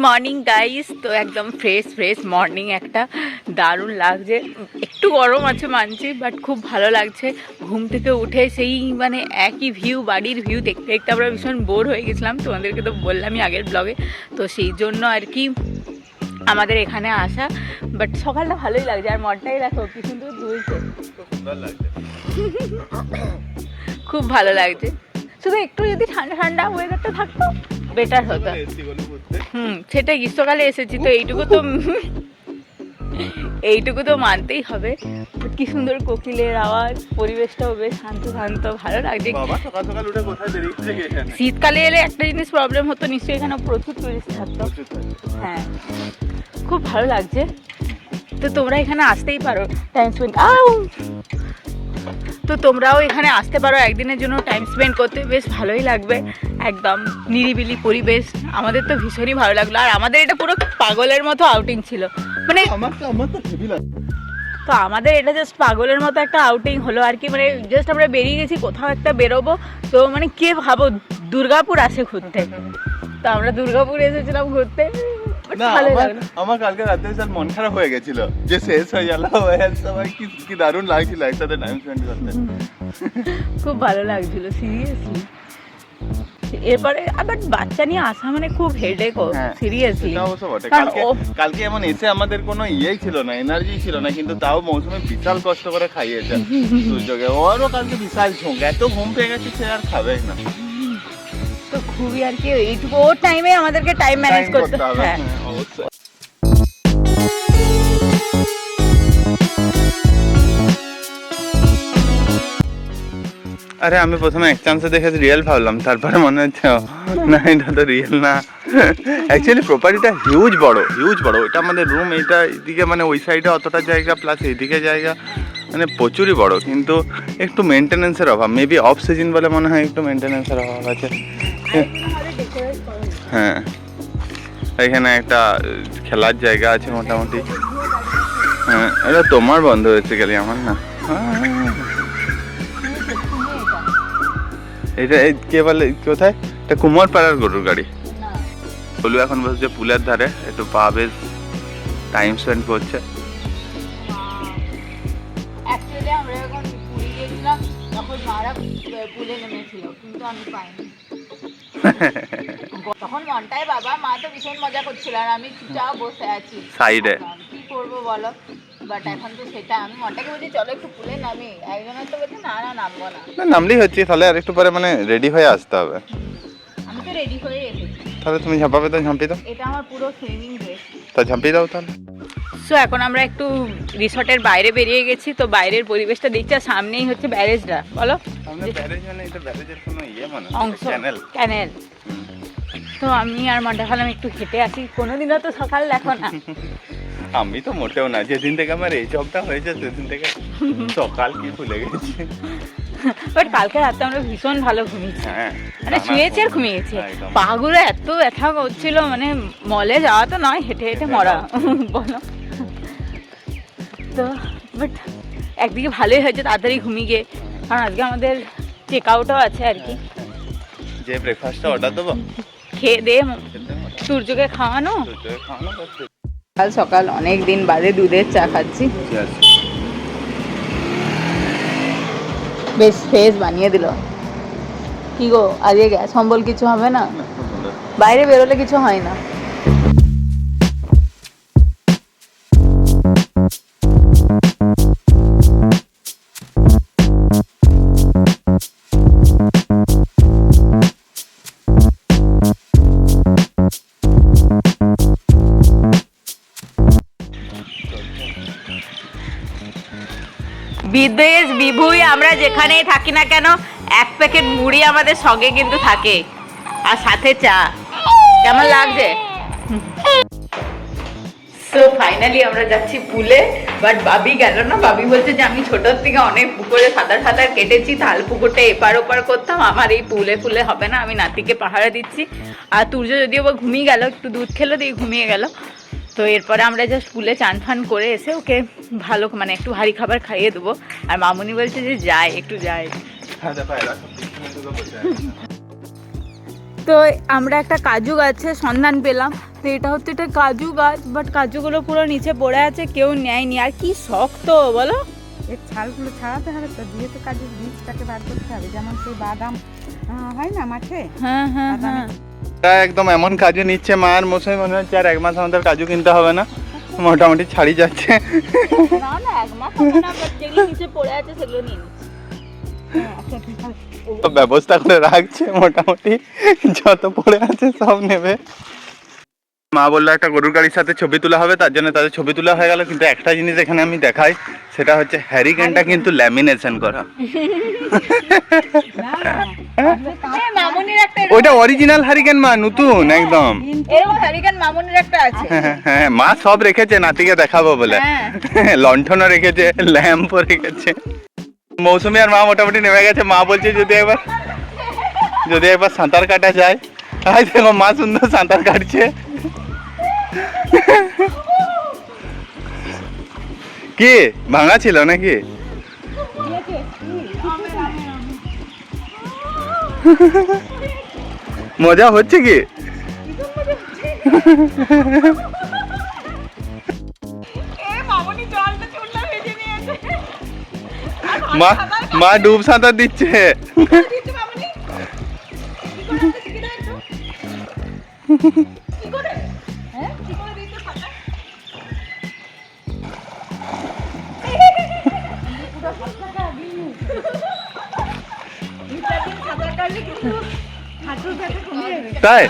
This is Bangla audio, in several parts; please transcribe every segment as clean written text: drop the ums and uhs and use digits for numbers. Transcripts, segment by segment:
Morning guys. তো একদম ফ্রেশ মর্নিং, একটা দারুণ লাগছে। একটু গরম আছে মানছি, বাট খুব ভালো লাগছে। ঘুম থেকে উঠে সেই মানে একই ভিউ, বাড়ির ভিউ দেখতে দেখতে আমরা ভীষণ বোর হয়ে গেছিলাম, তোমাদেরকে তো বললামই আগের ব্লগে। তো সেই জন্য আর কি আমাদের এখানে আসা। বাট সকালটা ভালোই লাগছে, আর মনটাই দেখো কি সুন্দর দুলছে, খুব ভালো লাগছে। শুধু একটু যদি ঠান্ডা ঠান্ডা ওয়েদারটা থাকতো বেটার হতো। সেটাই, গ্রীষ্মকালে এসেছি তো এইটুকু তো মানতেই হবে। কি সুন্দর কোকিলের আওয়াজ, পরিবেশটাও বেশ শান্ত ভালো লাগছে। শীতকালে এলে একটা জিনিস প্রবলেম হতো, নিশ্চয়ই এখানে প্রচুর টুরিস্ট থাকতো। হ্যাঁ, খুব ভালো লাগছে। তো তোমরা এখানে আসতেই পারো, টাইম স্পেন্ড তো তোমরাও এখানে আসতে পারো একদিনের জন্য টাইম স্পেন্ড করতে, বেশ ভালোই লাগবে। একদম নিরিবিলি পরিবেশ, আমাদের তো ভীষণই ভালো লাগলো। আর আমাদের এটা পুরো পাগলের মতো আউটিং ছিল, মানে তো আমাদের এটা জাস্ট পাগলের মতো একটা আউটিং হলো আর কি। মানে জাস্ট আমরা বেরিয়ে গেছি কোথাও একটা বেরোবো, তো মানে কে ভাবো দুর্গাপুর আসে ঘুরতে, তো আমরা দুর্গাপুর এসেছিলাম ঘুরতে। না, আমার কালকে রাতে বিশাল মন খারাপ হয়ে গেছিল যে শেষ হয়ে গেল। সবাই কি দারুণ লাগছিল একসাথে টাইম স্পেন্ড করতে, খুব ভালো লাগছিল সিরিয়াসলি। এরপরে আবার বাচ্চা নিয়ে আসা মানে খুব হেডেক, সিরিয়াসলি। কালকে এমন এসে আমাদের কোনো ইয়েই ছিল না, এনার্জি ছিল না, কিন্তু তাও মৌসুমে বিশাল কষ্ট করে খাইয়েছে সূর্যকে। ওরও কালকে বিশাল ঝোঁক, এত ঘুম পেয়ে গেছে সে আর খাবে না। তো খুবই আর কি এইটুকু ওর টাইমে আমাদেরকে টাইম ম্যানেজ করতে হবে। হ্যাঁ অবশ্যই। আরে আমি প্রথমে এক চান্সে দেখে রিয়েল ভাবলাম, তারপরে মনে হচ্ছে না এটা তো রিয়েল না। অ্যাকচুয়ালি প্রপার্টিটা হিউজ বড়। এটা আমাদের রুম, এইটা এদিকে মানে ওই সাইডে অতটা জায়গা, প্লাস এইদিকে জায়গা, মানে প্রচুরই বড়। কিন্তু একটু মেনটেন্যান্সের অভাব, মেবি অফ সিজন বলে মনে হয় একটু মেনটেন্যান্সের অভাব আছে। হ্যাঁ, এখানে একটা খেলার জায়গা আছে মোটামুটি। হ্যাঁ, এটা তোমার বন্ধ হয়েছে গেলে, আমার না। এটা কে বলে কোথায়? এটা কুমারপাড়ার গরুর গাড়ি। বলু এখন বসছে পুলের ধারে, একটু পা বেশ টাইম স্পেন্ড করছে। অ্যাকচুয়ালি আমরা যখন পুরী গিয়েছিলাম তখন মারা পুলে নেমেছিল, কিন্তু আমি পাইনি। তখন মনটাই বাবা মা তো ভীষণ মজা করছিল, আর আমি চুপচাপ বসে আছি সাইডে। কি করবো বলো? বাট এখন তো সেটা আমি মনটাকে বলছি চলো একটু পুলে নামি, একজনের তো বলছে না নামবো না। নামলেই হচ্ছে, তাহলে আর একটু পরে মানে রেডি হয়ে আসতে হবে। আমি তো রেডি হয়ে এসেছি। তাহলে তুমি ঝাঁপাবে তো ঝাঁপি দাও। এটা আমার পুরো সুইমিং ড্রেস। তা ঝাঁপি দাও তাহলে। সো এখন আমরা একটু রিসর্টের বাইরে বেরিয়ে গেছি, তো বাইরের পরিবেশটা দেখছি। আর সামনেই হচ্ছে ব্যারেজটা, বলো অংশ, ক্যানেল। তো আমি আর মান্টা ভাবলাম একটু হেঁটে আসি, কোনোদিনও তো সকাল দেখো না। আমি তো মোটেও না, যেদিন থেকে আমার এই জবটা হয়েছে সেদিন থেকে সকাল কি ভুলে গেছি। বাট কালকে রাতে আমরা ভীষণ ভালো ঘুমিয়েছি, মানে শুয়েছি আর ঘুমিয়েছি। পাগুলো এত ব্যথা করছিল, মানে মলে যাওয়া তো নয়, হেঁটে হেঁটে মরা বলো। তো বাট একদিকে ভালোই হয়েছে তাড়াতাড়ি ঘুমিয়ে গিয়ে, কারণ আজকে আমাদের চেক আউটও আছে আর কি। যে ব্রেকফাস্টটা অর্ডার দেবো, খেয়ে দে সূর্যকে খাওয়ানো। সকাল সকাল অনেক দিন বাদে দুধের চা খাচ্ছি, বেশ ফ্রেশ বানিয়ে দিল। কি গো আজকে গ্যাস অম্বল কিছু হবে না? বাইরে বেরোলে কিছু হয় না। বিদেশ বিভুই আমরা যেখানেই থাকি না কেন, এক প্যাকেট মুড়ি আমাদের সঙ্গে কিন্তু থাকে, আর সাথে চা। কেমন লাগছে? সো ফাইনালি আমরা যাচ্ছি পুলে, বাট বাবি গেল না। বাবি বলছে যে আমি ছোটোর থেকে অনেক পুকুরে সাঁতার কেটেছি, তাল পুকুরটা এপার ওপার করতাম, আমার এই পুলে হবে না, আমি নাতিকে পাহারা দিচ্ছি। আর তুর্য যদিও বা ঘুমিয়ে গেল, একটু দুধ খেলো দিয়ে ঘুমিয়ে গেল। তো এরপরে আমরা জাস্ট পুলে চান ফান করে এসে ওকে ভালো মানে একটু ভারী খাবার খাইয়ে দেবো। আর মামুনি বলছে যে একটু যাই। তো আমরা একটা কাজু গাছের সন্ধান পেলাম, তো এটা হচ্ছে একটা কাজু গাছ, বাট কাজুগুলো পুরো নিচে পড়ে আছে, কেউ নেয়নি। আর কি শক্ত বলো, এর ছালগুলো ছাড়াতে হবে তো, দিয়ে তো কাজুর বীজটাকে বার করতে হবে, যেমন সেই বাদাম হয় না মাঠে। হ্যাঁ হ্যাঁ হ্যাঁ। এটা একদম এমন কাজু নিচ্ছে মা আর মশাই, মনে হচ্ছে আর 1 মাস আমাদের কাজু কিনতে হবে না, মোটামুটি ছাড়ি যাচ্ছে। না না, এক মাস হবে না, বাট যেগুলো নিচে পড়ে আছে সেগুলো নিয়ে নিচ্ছি। আচ্ছা ঠিক আছে। তো ব্যবস্থা করে রাখছে, মোটামুটি যত পড়ে আছে সব নেবে। মা বললো একটা গরুর গাড়ির সাথে ছবি তোলা হবে, তার জন্য তাদের ছবি তোলা হয়ে গেল। কিন্তু একটা জিনিস এখানে আমি দেখাই, সেটা হচ্ছে হ্যারিকেনটা কিন্তু ল্যামিনেশন করা। মামুনির একটা ওইটা অরিজিনাল হ্যারিকেন মা, নতুন একদম। এরকম হ্যারিকেন মামুনির একটা আছে। হ্যাঁ মা সব রেখেছে নাতিকে দেখাবো বলে, লণ্ঠনও রেখেছে, ল্যাম্পও রেখেছে। মৌসুমি আর মা মোটামুটি নেমে গেছে। মা বলছে যদি একবার সাঁতার কাটা যায়। আজ দেখো মা সুন্দর সাঁতার কাটছে। কি ভাঙা ছিল নাকি? মজা হচ্ছে কি? মা ডুব সাঁতার দিচ্ছে। তাই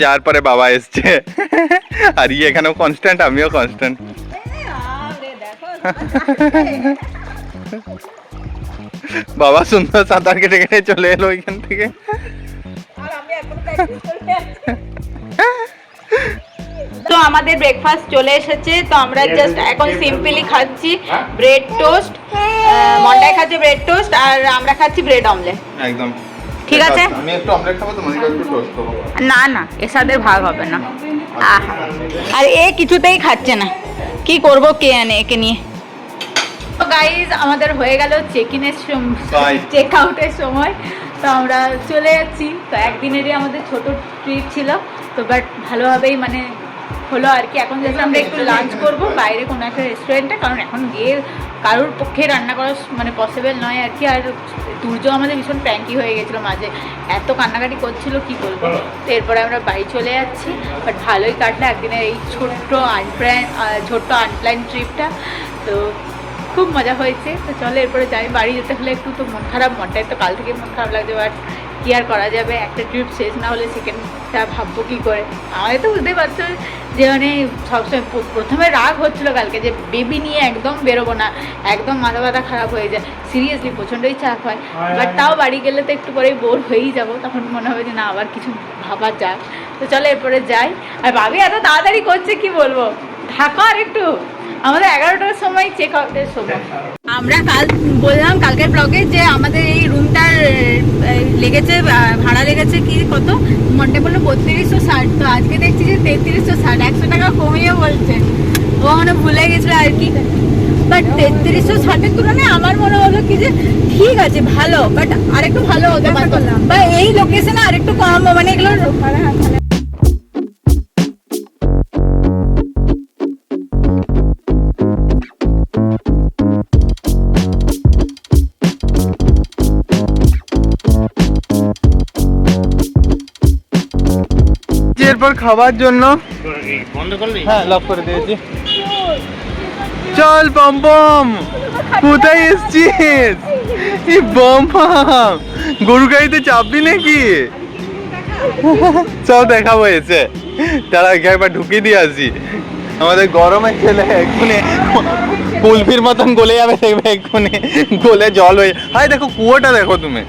যার পরে বাবা এসছে, আর এখানেও কনস্ট্যান্ট, আমিও কনস্ট্যান্ট। বাবা সুন্দর সাঁতার কেটে কেটে চলে এলো ওইখান থেকে। তো আমাদের ব্রেকফাস্ট চলে এসেছে, তো আমরা জাস্ট এখন সিম্পলি খাচ্ছি ব্রেড টোস্ট। মন্ডাই খাচ্ছে ব্রেড টোস্ট, আর আমরা খাচ্ছি ব্রেড অমলেট। একদম ঠিক আছে। আমি একটু অমলেট খাবো, তোমাকে একটু টোস্ট খাবো। না না, এর সাথে ভাগ হবে না। আহা, আর এ কিছুতেই খাচ্ছে না, কি করব কে আনে একে নিয়ে। তো গাইজ আমাদের হয়ে গেল চেক আউটের সময়, তো আমরা চলে যাচ্ছি। তো একদিনেরই আমাদের ছোট ট্রিপ ছিল, তো বাট ভালোভাবেই মানে হলো আর কি। এখন যেহেতু আমরা একটু লাঞ্চ করব বাইরে কোনো একটা রেস্টুরেন্টে, কারণ এখন গিয়ে কারোর পক্ষে রান্না করা মানে পসিবল নয় আর কি। আর দুর্য আমাদের ভীষণ প্র্যাঙ্কি হয়ে গেছিলো মাঝে, এত কান্নাকাটি করছিল কি বলবো। তো এরপরে আমরা বাড়ি চলে যাচ্ছি, বাট ভালোই কাটলো একদিনের এই ছোট্ট আনপ্ল্যান ট্রিপটা। তো খুব মজা হয়েছে। তো চলো এরপরে যাই, বাড়ি যেতে হলে একটু তো মন খারাপ, মনটাই তো কাল থেকে মন খারাপ লাগছে, বাট কি আর করা যাবে, একটা ট্রিপ শেষ না হলে সেকেন্ডটা ভাববো কী করে। আমাদের তো বুঝতেই পারছো যে মানে সবসময় প্রথমে রাগ হচ্ছিলো কালকে যে বেবি নিয়ে একদম বেরোবো না, একদম মাথা ব্যথা খারাপ হয়ে যায়, সিরিয়াসলি প্রচণ্ডই চাপ হয়। বাট তাও বাড়ি গেলে তো একটু পরেই বোর হয়েই যাবো, তখন মনে হবে যে না আবার কিছু ভাবা যাক। তো চলো এরপরে যাই। আর ভাবি এত তাড়াতাড়ি করছে কি বলবো, থাকো আর একটু, আমাদের 11টার সময় চেক আউটের সময়। আমরা কাল বললাম কালকের ব্লগে যে আমাদের এই রুমটার লেগেছে ভাড়া লেগেছে কি কত, মনটা বললো 3260, তো আজকে দেখছি যে 3360, 100 টাকা কমিয়ে বলছে। ও মানে ভুলে গেছিলো আর কি। বাট 3360-এর তুলনায় আমার মনে হলো কি যে ঠিক আছে ভালো, বাট আরেকটু ভালো হতে পারতো, বা এই লোকেশনে আরেকটু কম, মানে এগুলো এরপর খাবার জন্য বন্ধ করলি? হ্যাঁ লক করে দিয়েছি। চল বম বম, কোথায় এসছিস? এই বম বম, গরু গাড়িতে চাপবি নাকি? সব দেখাবো এসে, তারা একবার ঢুকিয়ে দিয়ে আসি। আমাদের গরমে ছেলে এক্ষুনি কুলফির মতন গলে যাবে, দেখবে এক্ষুনি গলে জল হয়ে। হাই দেখো কুয়োটা দেখো তুমি।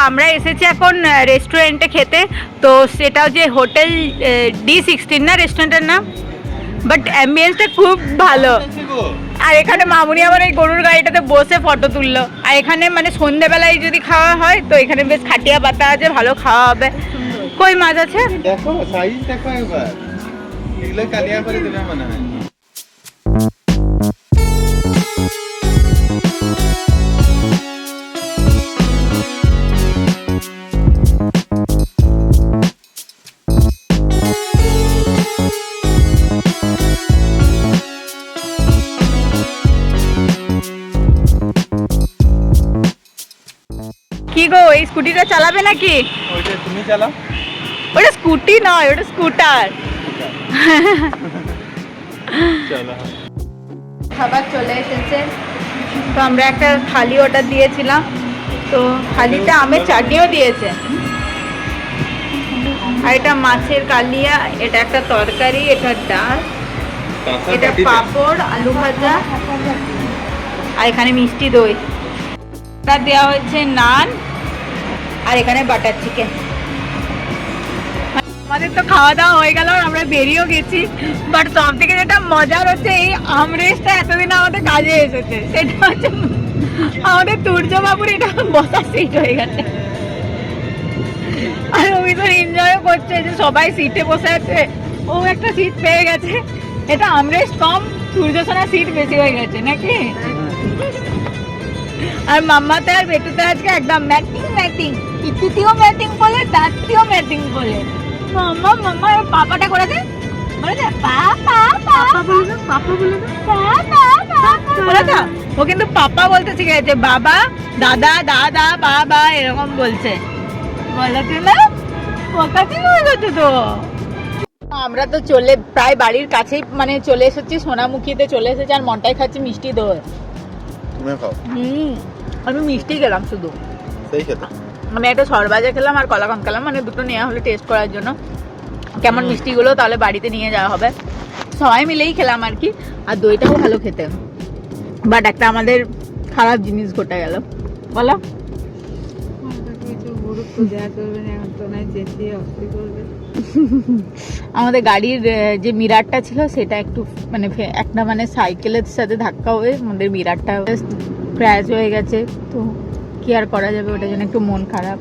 আমরা এসেছি এখন রেস্টুরেন্টে খেতে, তো সেটা যে হোটেল D16 না রেস্টুরেন্টের নাম, বাট অ্যাম্বিয়েন্সটা খুব ভালো। আর এখানে মামুনি আমার এই গরুর গাড়িটাতে বসে ফটো তুললো। আর এখানে মানে সন্ধ্যেবেলায় যদি খাওয়া হয় তো এখানে বেশ খাটিয়া পাতা আছে, ভালো খাওয়া হবে। কই মাছ আছে দেখো, সাইজ দেখো একবার, এগুলো কালিয়া করে দেবে মনে হয়। কি গো এই স্কুটিটা চালাবে নাকি? ওইটা তুমি চালাও। ওটা স্কুটি নয়, ওটা স্কুটার। চলো। খাবার চলে এসেছে, তো আমরা একটা থালি অর্ডার দিয়েছিলাম, তো থালিতে আমের চাটনিও দিয়েছে, আর এটা মাছের কালিয়া, এটা একটা তরকারি, এটা ডাল, এটা পাঁপড়, আলু ভাজা, আর এখানে মিষ্টি দই। তার দেওয়া হয়েছে নান, আর এখানে বাটার চিকেন। আমাদের তো খাওয়া দাওয়া হয়ে গেল, আর আমরা বেরিয়েও গেছি, বাট সব থেকে যেটা মজার হচ্ছে এই আমরেশটা এতদিন আমাদের কাজে এসেছে, সেটা হচ্ছে আমাদের তুর্যবাবুর এটা বসার সিট হয়ে গেছে, আর ও ভীষণ এনজয়ও করছে যে সবাই সিটে বসে আছে, ও একটা সিট পেয়ে গেছে। এটা আমরেশ কম, সূর্যসোনার সিট বেশি হয়ে গেছে নাকি? আর মাম্মাতে আর বেটুতে আজকে একদম ম্যাটিং ম্যাটিং, ইতিতেও ম্যাটিং বলে, দাঁততেও ম্যাটিং বলে। মাম্মা মাম্মা পাপাটা করেছে, বলেছে পাপা পাপা বলে, পাপা বলে, পাপা পাপা। ও কিন্তু পাপা বলতে শিখে গেছে, বাবা দাদা দাদা বাবা এরকম বলছে, বলেছে না? ওটাকে বলেছে তো। আমরা তো চলে প্রায় বাড়ির কাছেই মানে চলে এসেছি, সোনামুখীতে চলে এসেছি, আর মনটাই খাচ্ছি মিষ্টি দই। তুমি খাও। আমি মিষ্টি খেলাম শুধু, সেই খেতে। আমি একটা সরবাজা খেলাম আর কলাকান খেলাম, মানে দুটো নেওয়া হলো টেস্ট করার জন্য কেমন মিষ্টিগুলো, তাহলে বাড়িতে নিয়ে যাওয়া হবে। সবাই মিলেই খেলাম আর কি, আর দইটাও ভালো খেতে, বাট একটা আমাদের খারাপ জিনিস ঘটে গেল। বলো। আমাদের গাড়ির যে মিরারটা ছিল সেটা একটু মানে একটা মানে সাইকেলের সাথে ধাক্কা হয়ে আমাদের মিরারটা ক্র্যাশ হয়ে গেছে, তো কি আর করা যাবে, ওটার জন্য একটু মন খারাপ।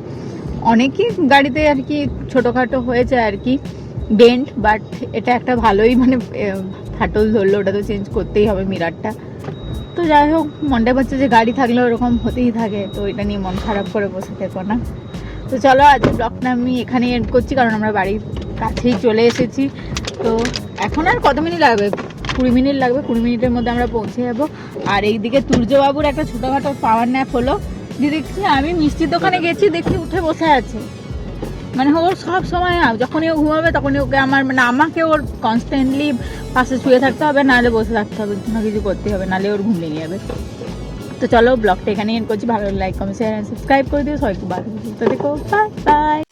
অনেকই গাড়িতে আর কি ছোটোখাটো হয়েছে আর কি ডেন্ট, বাট এটা একটা ভালোই মানে ফাটল ধরলো, ওটা তো চেঞ্জ করতেই হবে মিরারটা। তো যাই হোক, মনটা হচ্ছে যে গাড়ি থাকলে ওরকম হতেই থাকে, তো এটা নিয়ে মন খারাপ করে বসে থেকো না। তো চলো আজকে ব্লগটা আমি এখানেই এন্ড করছি, কারণ আমরা বাড়ির কাছেই চলে এসেছি। তো এখন আর কত মিনিট লাগবে, 20 মিনিট লাগবে, 20 মিনিটের মধ্যে আমরা পৌঁছে যাবো। আর এইদিকে তুর্যবাবুর একটা ছোটোখাটো পাওয়ার ন্যাপ হলো, দিয়ে দেখছি আমি মিষ্টির দোকানে গেছি, দেখি উঠে বসে আছে, মানে ওর সব সময় যখনই ও ঘুমাবে তখনই ওকে আমার মানে আমাকে ওর কনস্ট্যান্টলি পাশে শুয়ে থাকতে হবে, নাহলে বসে থাকতে হবে, কোনো কিছু করতে হবে, নাহলে ওর ঘুম লেগে যাবে। তো চলো ব্লগটা এখানে এন্ড করছি, ভালো লাইক কমেন্ট শেয়ার সাবস্ক্রাইব করে দিও, সবাইকে ভালো দেখো, বাই বাই।